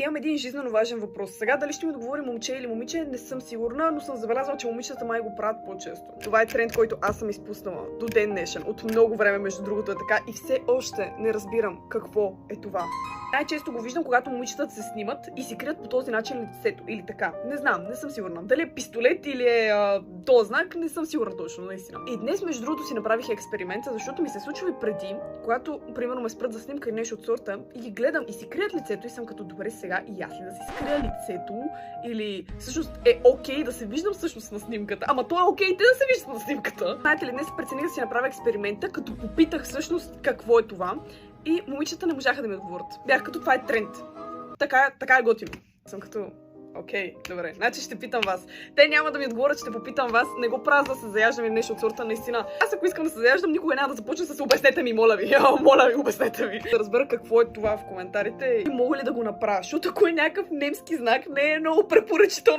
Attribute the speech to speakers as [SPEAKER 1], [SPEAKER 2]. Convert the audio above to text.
[SPEAKER 1] Имам един жизненно важен въпрос. Сега дали ще ми отговори момче или момиче, не съм сигурна, но съм забелязала, че момичетата май го правят по-често. Това е тренд, който аз съм изпуснала до ден днешен. От много време, между другото, е така и все още не разбирам какво е това. Най-често го виждам, когато момичетата се снимат и си крият по този начин лицето. Или така. Не знам, не съм сигурна. Дали е пистолет или е този знак, не съм сигурна точно, наистина. И днес, между другото, си направих експеримента, защото ми се случва и преди, когато, примерно, ме спрат за снимка или нещо от сорта и ги гледам и си крият лицето и съм като добре сега и аз ли да си скрия лицето или всъщност е окей да се виждам всъщност на снимката. Ама то е окей те да се виждат на снимката. Знаете ли, днес прецених да си направя експеримента, като попитах всъщност какво е това. И момичета не можаха да ми отговорят. Бях като това е тренд. Така е готино. Съм като окей, добре. Значи ще питам вас. Те няма да ми отговорят, ще попитам вас. Не го правя да се заяждам или нещо от сорта, наистина. Аз ако искам да се заяждам, никога няма да започна с обяснете ми, моля ви. Моля ви, обяснете ми. Да разбера какво е това в коментарите и мога ли да го направя. Защото ако е някакъв немски знак, не е много препоръчително.